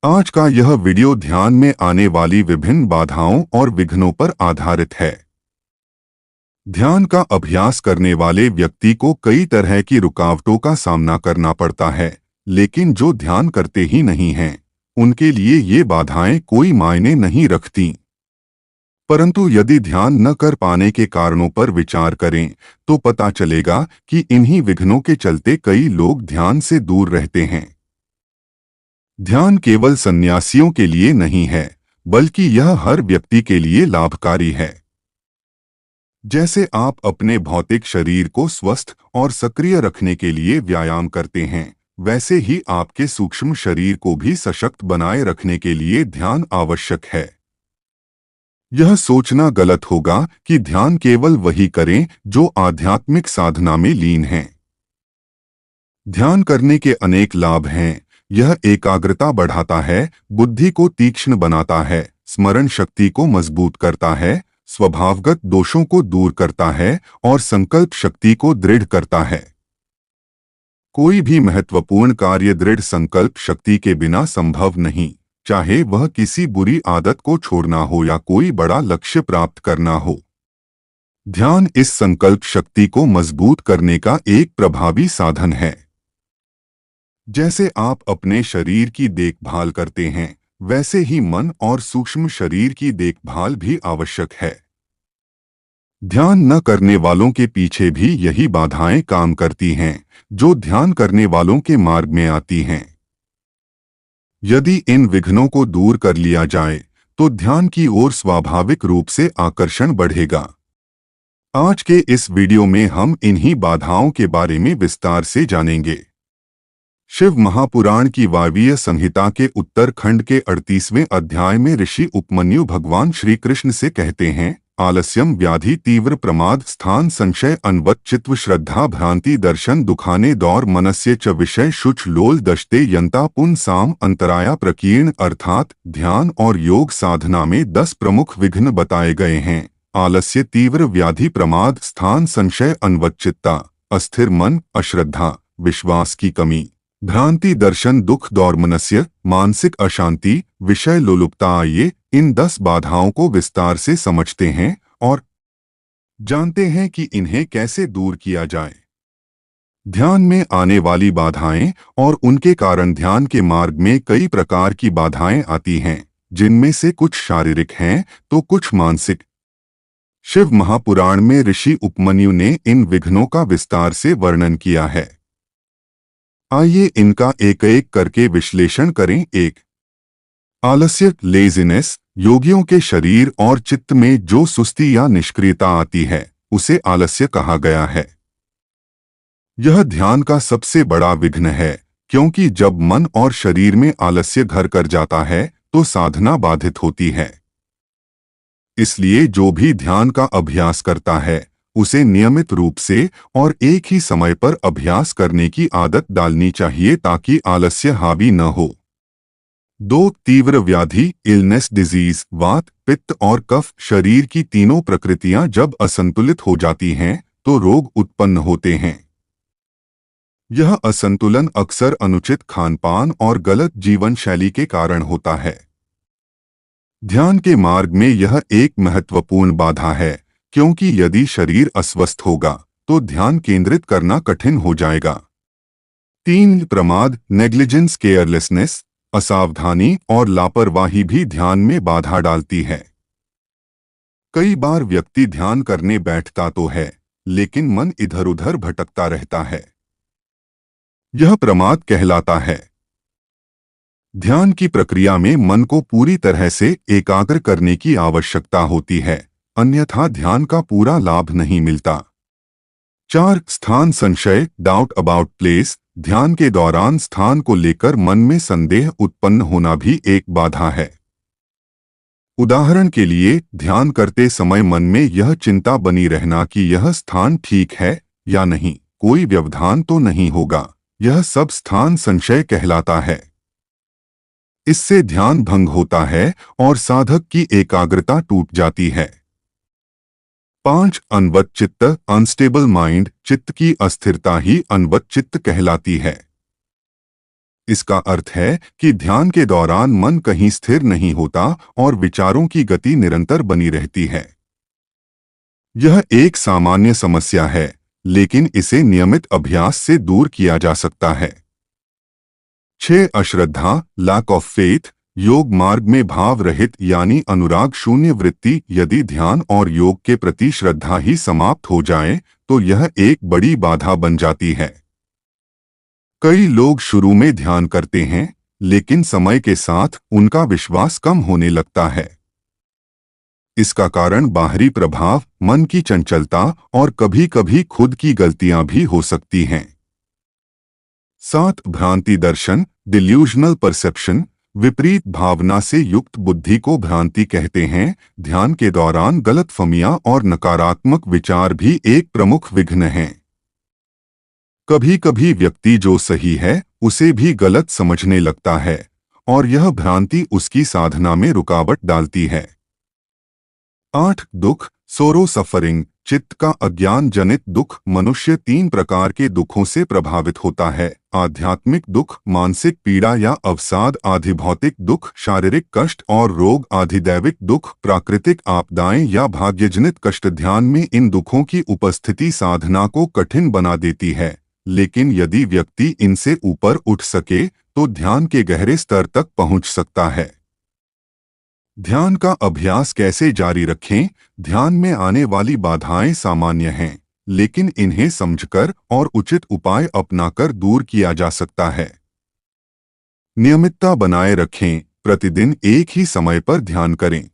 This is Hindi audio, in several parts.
आज का यह वीडियो ध्यान में आने वाली विभिन्न बाधाओं और विघ्नों पर आधारित है। ध्यान का अभ्यास करने वाले व्यक्ति को कई तरह की रुकावटों का सामना करना पड़ता है, लेकिन जो ध्यान करते ही नहीं हैं, उनके लिए ये बाधाएं कोई मायने नहीं रखती। परंतु यदि ध्यान न कर पाने के कारणों पर विचार करें, तो पता चलेगा कि इन्हीं विघ्नों के चलते कई लोग ध्यान से दूर रहते हैं। ध्यान केवल सन्यासियों के लिए नहीं है, बल्कि यह हर व्यक्ति के लिए लाभकारी है। जैसे आप अपने भौतिक शरीर को स्वस्थ और सक्रिय रखने के लिए व्यायाम करते हैं, वैसे ही आपके सूक्ष्म शरीर को भी सशक्त बनाए रखने के लिए ध्यान आवश्यक है। यह सोचना गलत होगा कि ध्यान केवल वही करें जो आध्यात्मिक साधना में लीन हैं। ध्यान करने के अनेक लाभ हैं। यह एकाग्रता बढ़ाता है, बुद्धि को तीक्ष्ण बनाता है, स्मरण शक्ति को मजबूत करता है, स्वभावगत दोषों को दूर करता है और संकल्प शक्ति को दृढ़ करता है। कोई भी महत्वपूर्ण कार्य दृढ़ संकल्प शक्ति के बिना संभव नहीं, चाहे वह किसी बुरी आदत को छोड़ना हो या कोई बड़ा लक्ष्य प्राप्त करना हो। ध्यान इस संकल्प शक्ति को मजबूत करने का एक प्रभावी साधन है। जैसे आप अपने शरीर की देखभाल करते हैं, वैसे ही मन और सूक्ष्म शरीर की देखभाल भी आवश्यक है। ध्यान न करने वालों के पीछे भी यही बाधाएं काम करती हैं, जो ध्यान करने वालों के मार्ग में आती हैं। यदि इन विघ्नों को दूर कर लिया जाए, तो ध्यान की ओर स्वाभाविक रूप से आकर्षण बढ़ेगा। आज के इस वीडियो में हम इन्हीं बाधाओं के बारे में विस्तार से जानेंगे। शिव महापुराण की वायवीय संहिता के उत्तर खंड के 38वें अध्याय में ऋषि उपमन्यु भगवान श्री कृष्ण से कहते हैं, आलस्यम व्याधि तीव्र प्रमाद स्थान संशय अनवत चित्व श्रद्धा भ्रांति दर्शन दुखाने दौर मनस्य च विषय शुच लोल दशते यंता पुन साम अंतराया प्रकीर्ण। अर्थात ध्यान और योग साधना में 10 प्रमुख विघ्न बताए गए हैं। आलस्य, तीव्र व्याधि, प्रमाद, स्थान संशय, अनवच्चित्ता, अस्थिर मन, अश्रद्धा, विश्वास की कमी, भ्रांति दर्शन, दुख, दौर्मनस्य, मानसिक अशांति, विषय लोलुपता। आइए इन 10 बाधाओं को विस्तार से समझते हैं और जानते हैं कि इन्हें कैसे दूर किया जाए। ध्यान में आने वाली बाधाएं और उनके कारण। ध्यान के मार्ग में कई प्रकार की बाधाएं आती हैं, जिनमें से कुछ शारीरिक हैं तो कुछ मानसिक। शिव महापुराण में ऋषि उपमन्यु ने इन विघ्नों का विस्तार से वर्णन किया है। आइए इनका एक एक करके विश्लेषण करें। 1. आलस्य, लेजीनेस। योगियों के शरीर और चित्त में जो सुस्ती या निष्क्रियता आती है, उसे आलस्य कहा गया है। यह ध्यान का सबसे बड़ा विघ्न है, क्योंकि जब मन और शरीर में आलस्य घर कर जाता है तो साधना बाधित होती है। इसलिए जो भी ध्यान का अभ्यास करता है, उसे नियमित रूप से और एक ही समय पर अभ्यास करने की आदत डालनी चाहिए ताकि आलस्य हावी न हो। 2. तीव्र व्याधि, इलनेस, डिजीज। वात, पित्त और कफ, शरीर की तीनों प्रकृतियां जब असंतुलित हो जाती हैं तो रोग उत्पन्न होते हैं। यह असंतुलन अक्सर अनुचित खानपान और गलत जीवन शैली के कारण होता है। ध्यान के मार्ग में यह एक महत्वपूर्ण बाधा है, क्योंकि यदि शरीर अस्वस्थ होगा तो ध्यान केंद्रित करना कठिन हो जाएगा। 3. प्रमाद, नेग्लिजेंस, केयरलेसनेस। असावधानी और लापरवाही भी ध्यान में बाधा डालती है। कई बार व्यक्ति ध्यान करने बैठता तो है, लेकिन मन इधर उधर भटकता रहता है। यह प्रमाद कहलाता है। ध्यान की प्रक्रिया में मन को पूरी तरह से एकाग्र करने की आवश्यकता होती है, अन्यथा ध्यान का पूरा लाभ नहीं मिलता। 4. स्थान संशय, डाउट अबाउट प्लेस। ध्यान के दौरान स्थान को लेकर मन में संदेह उत्पन्न होना भी एक बाधा है। उदाहरण के लिए, ध्यान करते समय मन में यह चिंता बनी रहना कि यह स्थान ठीक है या नहीं, कोई व्यवधान तो नहीं होगा। यह सब स्थान संशय कहलाता है। इससे ध्यान भंग होता है और साधक की एकाग्रता टूट जाती है। 5. अनवत चित्त, अनस्टेबल माइंड। चित्त की अस्थिरता ही अनवत चित्त कहलाती है। इसका अर्थ है कि ध्यान के दौरान मन कहीं स्थिर नहीं होता और विचारों की गति निरंतर बनी रहती है। यह एक सामान्य समस्या है, लेकिन इसे नियमित अभ्यास से दूर किया जा सकता है। 6. अश्रद्धा, लैक ऑफ फेथ। योग मार्ग में भाव रहित यानी अनुराग शून्य वृत्ति। यदि ध्यान और योग के प्रति श्रद्धा ही समाप्त हो जाए तो यह एक बड़ी बाधा बन जाती है। कई लोग शुरू में ध्यान करते हैं, लेकिन समय के साथ उनका विश्वास कम होने लगता है। इसका कारण बाहरी प्रभाव, मन की चंचलता और कभी-कभी खुद की गलतियां भी हो सकती हैं। 7. भ्रांति दर्शन, डिल्यूजनल परसेप्शन। विपरीत भावना से युक्त बुद्धि को भ्रांति कहते हैं। ध्यान के दौरान गलतफहमियां और नकारात्मक विचार भी एक प्रमुख विघ्न हैं। कभी-कभी व्यक्ति जो सही है उसे भी गलत समझने लगता है और यह भ्रांति उसकी साधना में रुकावट डालती है। 8. दुख, सोरो सफरिंग। चित्त का अज्ञान जनित दुख। मनुष्य 3 प्रकार के दुखों से प्रभावित होता है: आध्यात्मिक दुख, मानसिक पीड़ा या अवसाद, अधिभौतिक दुख, शारीरिक कष्ट और रोग, अधिदैविक दुख, प्राकृतिक आपदाएं या भाग्यजनित कष्ट। ध्यान में इन दुखों की उपस्थिति साधना को कठिन बना देती है, लेकिन यदि व्यक्ति इनसे ऊपर उठ सके तो ध्यान के गहरे स्तर तक पहुंच सकता है। ध्यान का अभ्यास कैसे जारी रखें? ध्यान में आने वाली बाधाएं सामान्य हैं, लेकिन इन्हें समझकर और उचित उपाय अपनाकर दूर किया जा सकता है। नियमितता बनाए रखें। प्रतिदिन एक ही समय पर ध्यान करें।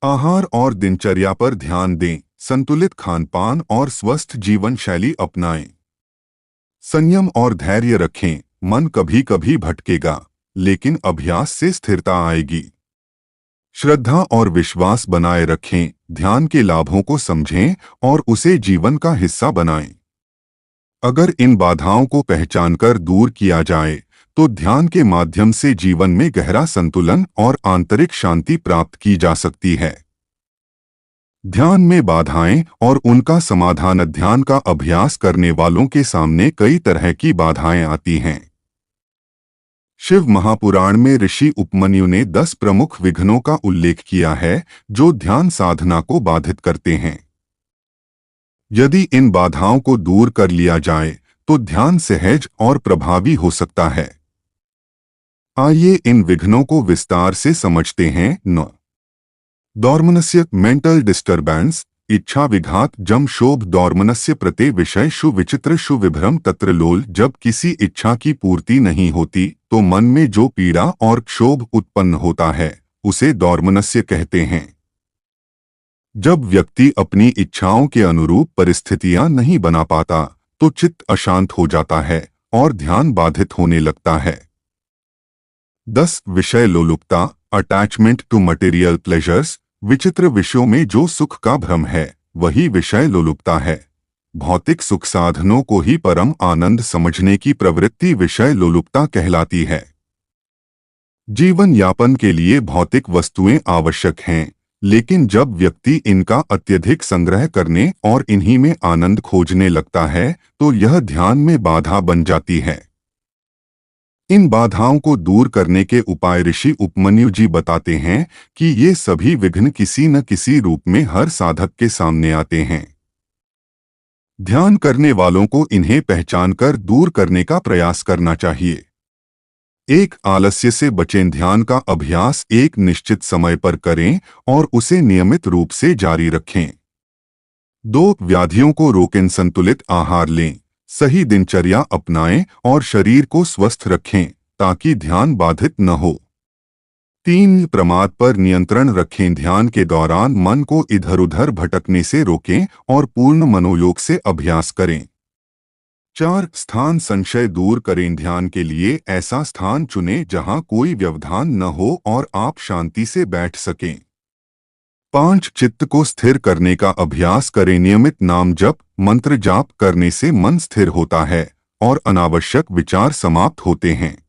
आहार और दिनचर्या पर ध्यान दें। संतुलित खानपान और स्वस्थ जीवन शैली अपनाएं। संयम और धैर्य रखें। मन कभी-कभी भटकेगा, लेकिन अभ्यास से स्थिरता आएगी। श्रद्धा और विश्वास बनाए रखें। ध्यान के लाभों को समझें और उसे जीवन का हिस्सा बनाएं। अगर इन बाधाओं को पहचानकर दूर किया जाए तो ध्यान के माध्यम से जीवन में गहरा संतुलन और आंतरिक शांति प्राप्त की जा सकती है। ध्यान में बाधाएं और उनका समाधान। ध्यान का अभ्यास करने वालों के सामने कई तरह की बाधाएं आती हैं। शिव महापुराण में ऋषि उपमन्यु ने 10 प्रमुख विघ्नों का उल्लेख किया है जो ध्यान साधना को बाधित करते हैं। यदि इन बाधाओं को दूर कर लिया जाए तो ध्यान सहज और प्रभावी हो सकता है। आइए इन विघ्नों को विस्तार से समझते हैं। न दौर्मनस्य, मेंटल डिस्टर्बेंस। इच्छा विघात, जम शोभ दौर्मनस्य प्रते विषय शु विचित्र शु विभ्रम तत्र लोल। जब किसी इच्छा की पूर्ति नहीं होती तो मन में जो पीड़ा और क्षोभ उत्पन्न होता है उसे दौर्मनस्य कहते हैं। जब व्यक्ति अपनी इच्छाओं के अनुरूप परिस्थितियां नहीं बना पाता तो चित्त अशांत हो जाता है और ध्यान बाधित होने लगता है। 10. विषय लोलुपता, अटैचमेंट टू मटेरियल प्लेजर्स। विचित्र विषयों में जो सुख का भ्रम है वही विषय लोलुपता है। भौतिक सुख साधनों को ही परम आनंद समझने की प्रवृत्ति विषय लोलुपता कहलाती है। जीवन यापन के लिए भौतिक वस्तुएं आवश्यक हैं, लेकिन जब व्यक्ति इनका अत्यधिक संग्रह करने और इन्हीं में आनंद खोजने लगता है तो यह ध्यान में बाधा बन जाती है। इन बाधाओं को दूर करने के उपाय ऋषि उपमन्यु जी बताते हैं कि ये सभी विघ्न किसी न किसी रूप में हर साधक के सामने आते हैं। ध्यान करने वालों को इन्हें पहचानकर दूर करने का प्रयास करना चाहिए। 1. आलस्य से बचें। ध्यान का अभ्यास एक निश्चित समय पर करें और उसे नियमित रूप से जारी रखें। 2. व्याधियों को रोकें। संतुलित आहार लें, सही दिनचर्या अपनाएं और शरीर को स्वस्थ रखें ताकि ध्यान बाधित न हो। 3. प्रमाद पर नियंत्रण रखें। ध्यान के दौरान मन को इधर-उधर भटकने से रोकें और पूर्ण मनोयोग से अभ्यास करें। 4. स्थान संशय दूर करें। ध्यान के लिए ऐसा स्थान चुनें जहां कोई व्यवधान न हो और आप शांति से बैठ सकें। 5. चित्त को स्थिर करने का अभ्यास करें। नियमित नाम जप, मंत्र जाप करने से मन स्थिर होता है और अनावश्यक विचार समाप्त होते हैं।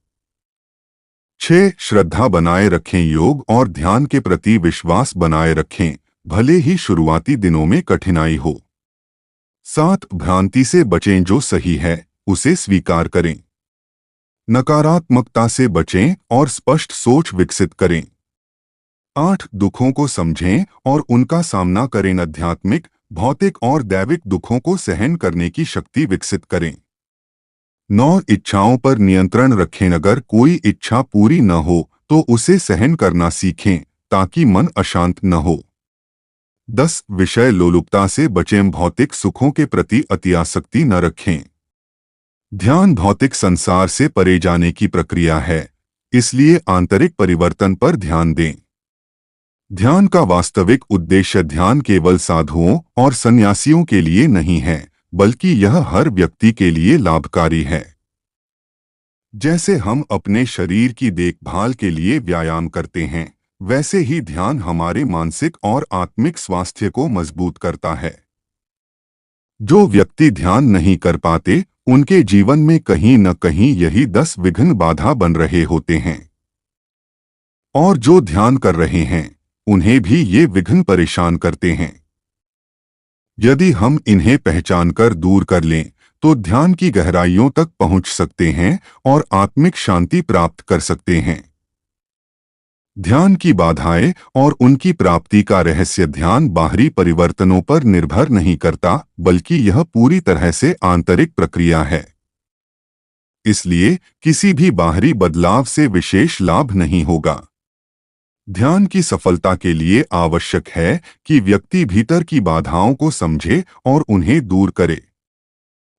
6. श्रद्धा बनाए रखें। योग और ध्यान के प्रति विश्वास बनाए रखें, भले ही शुरुआती दिनों में कठिनाई हो। 7. भ्रांति से बचें। जो सही है उसे स्वीकार करें। नकारात्मकता से बचें और स्पष्ट सोच विकसित करें। 8 दुखों को समझें और उनका सामना करें। आध्यात्मिक, भौतिक और दैविक दुखों को सहन करने की शक्ति विकसित करें। 9 इच्छाओं पर नियंत्रण रखें। अगर कोई इच्छा पूरी न हो तो उसे सहन करना सीखें ताकि मन अशांत न हो। 10 विषय लोलुपता से बचें। भौतिक सुखों के प्रति अतिआसक्ति न रखें। ध्यान भौतिक संसार से परे जाने की प्रक्रिया है, इसलिए आंतरिक परिवर्तन पर ध्यान दें। ध्यान का वास्तविक उद्देश्य ध्यान केवल साधुओं और सन्यासियों के लिए नहीं है, बल्कि यह हर व्यक्ति के लिए लाभकारी है। जैसे हम अपने शरीर की देखभाल के लिए व्यायाम करते हैं, वैसे ही ध्यान हमारे मानसिक और आत्मिक स्वास्थ्य को मजबूत करता है। जो व्यक्ति ध्यान नहीं कर पाते, उनके जीवन में कहीं न कहीं यही 10 विघ्न बाधा बन रहे होते हैं। और जो ध्यान कर रहे हैं, उन्हें भी ये विघ्न परेशान करते हैं। यदि हम इन्हें पहचानकर दूर कर लें, तो ध्यान की गहराइयों तक पहुंच सकते हैं और आत्मिक शांति प्राप्त कर सकते हैं। ध्यान की बाधाएं और उनकी प्राप्ति का रहस्य ध्यान बाहरी परिवर्तनों पर निर्भर नहीं करता, बल्कि यह पूरी तरह से आंतरिक प्रक्रिया है। इसलिए किसी भी बाहरी बदलाव से विशेष लाभ नहीं होगा। ध्यान की सफलता के लिए आवश्यक है कि व्यक्ति भीतर की बाधाओं को समझे और उन्हें दूर करे।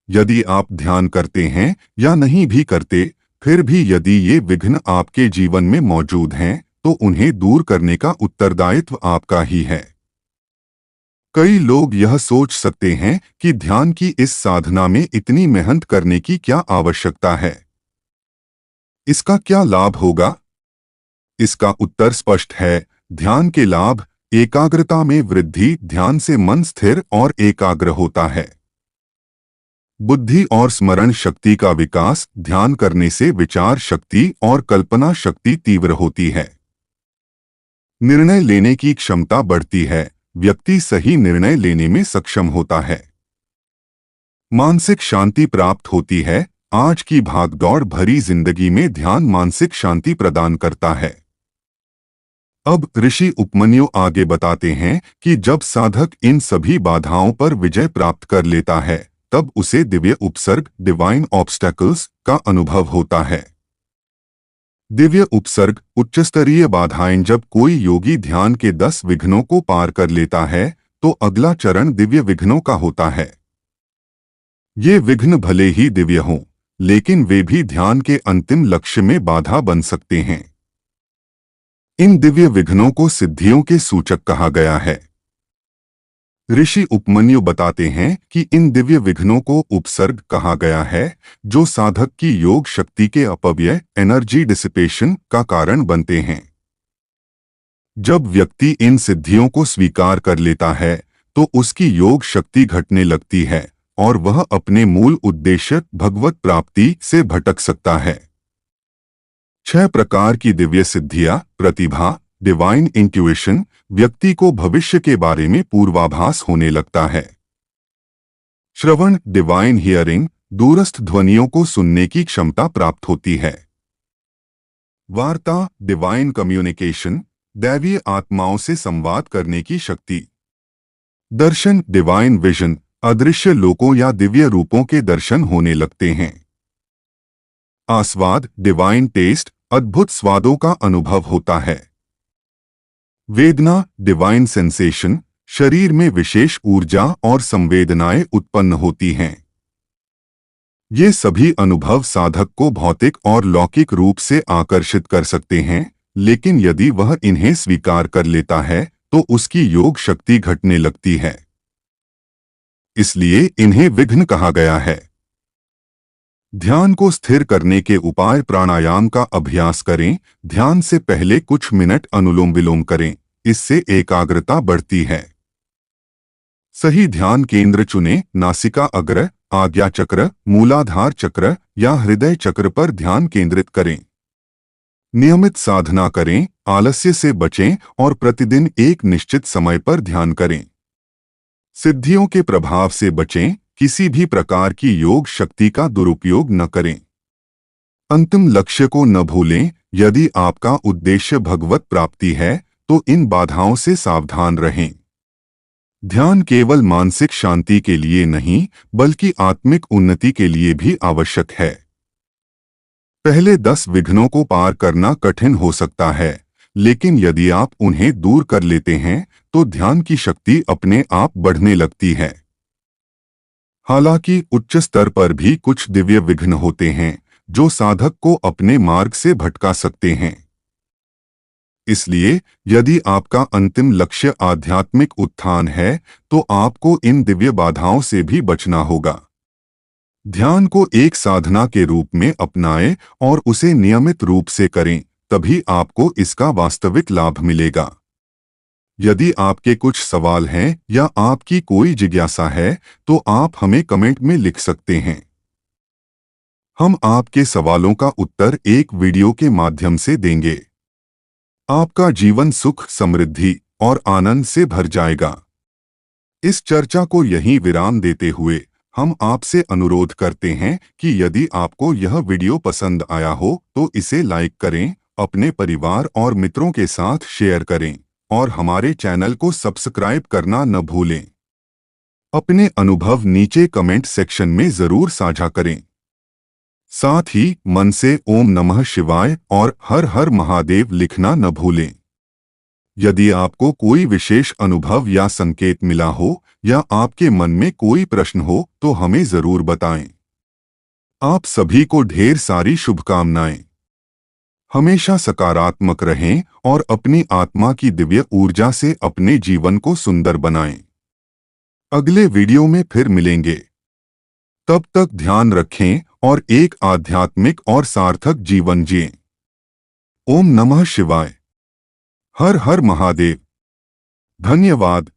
यदि आप ध्यान करते हैं या नहीं भी करते, फिर भी यदि ये विघ्न आपके जीवन में मौजूद हैं, तो उन्हें दूर करने का उत्तरदायित्व आपका ही है। कई लोग यह सोच सकते हैं कि ध्यान की इस साधना में इतनी मेहनत करने की क्या आवश्यकता है? इसका क्या लाभ होगा? इसका उत्तर स्पष्ट है। ध्यान के लाभ: एकाग्रता में वृद्धि। ध्यान से मन स्थिर और एकाग्र होता है। बुद्धि और स्मरण शक्ति का विकास। ध्यान करने से विचार शक्ति और कल्पना शक्ति तीव्र होती है। निर्णय लेने की क्षमता बढ़ती है। व्यक्ति सही निर्णय लेने में सक्षम होता है। मानसिक शांति प्राप्त होती है। आज की भागदौड़ भरी जिंदगी में ध्यान मानसिक शांति प्रदान करता है। अब ऋषि उपमन्यु आगे बताते हैं कि जब साधक इन सभी बाधाओं पर विजय प्राप्त कर लेता है, तब उसे दिव्य उपसर्ग, डिवाइन ऑब्स्टेकल्स, का अनुभव होता है। दिव्य उपसर्ग, उच्चस्तरीय बाधाएं। जब कोई योगी ध्यान के 10 विघ्नों को पार कर लेता है, तो अगला चरण दिव्य विघ्नों का होता है। ये विघ्न भले ही दिव्य हों, लेकिन वे भी ध्यान के अंतिम लक्ष्य में बाधा बन सकते हैं। इन दिव्य विघ्नों को सिद्धियों के सूचक कहा गया है। ऋषि उपमन्यु बताते हैं कि इन दिव्य विघ्नों को उपसर्ग कहा गया है, जो साधक की योग शक्ति के अपव्यय, एनर्जी डिसिपेशन, का कारण बनते हैं। जब व्यक्ति इन सिद्धियों को स्वीकार कर लेता है, तो उसकी योग शक्ति घटने लगती है और वह अपने मूल उद्देश्य, भगवत प्राप्ति, से भटक सकता है। 6 प्रकार की दिव्य सिद्धियां: प्रतिभा, डिवाइन इंट्यूइशन। व्यक्ति को भविष्य के बारे में पूर्वाभास होने लगता है। श्रवण, डिवाइन हियरिंग। दूरस्थ ध्वनियों को सुनने की क्षमता प्राप्त होती है। वार्ता, डिवाइन कम्युनिकेशन। दैवीय आत्माओं से संवाद करने की शक्ति। दर्शन, डिवाइन विजन। अदृश्य लोकों या दिव्य रूपों के दर्शन होने लगते हैं। आस्वाद, डिवाइन टेस्ट। अद्भुत स्वादों का अनुभव होता है। वेदना, डिवाइन सेंसेशन। शरीर में विशेष ऊर्जा और संवेदनाएं उत्पन्न होती हैं। ये सभी अनुभव साधक को भौतिक और लौकिक रूप से आकर्षित कर सकते हैं, लेकिन यदि वह इन्हें स्वीकार कर लेता है, तो उसकी योग शक्ति घटने लगती है। इसलिए इन्हें विघ्न कहा गया है। ध्यान को स्थिर करने के उपाय: प्राणायाम का अभ्यास करें। ध्यान से पहले कुछ मिनट अनुलोम विलोम करें, इससे एकाग्रता बढ़ती है। सही ध्यान केंद्र चुनें। नासिका अग्र, आज्ञा चक्र, मूलाधार चक्र या हृदय चक्र पर ध्यान केंद्रित करें। नियमित साधना करें, आलस्य से बचें और प्रतिदिन एक निश्चित समय पर ध्यान करें। सिद्धियों के प्रभाव से बचें। किसी भी प्रकार की योग शक्ति का दुरुपयोग न करें। अंतिम लक्ष्य को न भूलें। यदि आपका उद्देश्य भगवत प्राप्ति है तो इन बाधाओं से सावधान रहें। ध्यान केवल मानसिक शांति के लिए नहीं बल्कि आत्मिक उन्नति के लिए भी आवश्यक है। पहले 10 विघ्नों को पार करना कठिन हो सकता है, लेकिन यदि आप उन्हें दूर कर लेते हैं तो ध्यान की शक्ति अपने आप बढ़ने लगती है। हालांकि उच्च स्तर पर भी कुछ दिव्य विघ्न होते हैं जो साधक को अपने मार्ग से भटका सकते हैं। इसलिए यदि आपका अंतिम लक्ष्य आध्यात्मिक उत्थान है तो आपको इन दिव्य बाधाओं से भी बचना होगा। ध्यान को एक साधना के रूप में अपनाएं और उसे नियमित रूप से करें, तभी आपको इसका वास्तविक लाभ मिलेगा। यदि आपके कुछ सवाल हैं या आपकी कोई जिज्ञासा है तो आप हमें कमेंट में लिख सकते हैं। हम आपके सवालों का उत्तर एक वीडियो के माध्यम से देंगे। आपका जीवन सुख, समृद्धि और आनंद से भर जाएगा। इस चर्चा को यहीं विराम देते हुए हम आपसे अनुरोध करते हैं कि यदि आपको यह वीडियो पसंद आया हो तो इसे लाइक करें, अपने परिवार और मित्रों के साथ शेयर करें और हमारे चैनल को सब्सक्राइब करना न भूलें। अपने अनुभव नीचे कमेंट सेक्शन में जरूर साझा करें। साथ ही मन से ओम नमः शिवाय और हर हर महादेव लिखना न भूलें। यदि आपको कोई विशेष अनुभव या संकेत मिला हो या आपके मन में कोई प्रश्न हो तो हमें जरूर बताएं। आप सभी को ढेर सारी शुभकामनाएं। हमेशा सकारात्मक रहें और अपनी आत्मा की दिव्य ऊर्जा से अपने जीवन को सुंदर बनाएं। अगले वीडियो में फिर मिलेंगे। तब तक ध्यान रखें और एक आध्यात्मिक और सार्थक जीवन जिएं। ओम नमः शिवाय। हर हर महादेव। धन्यवाद।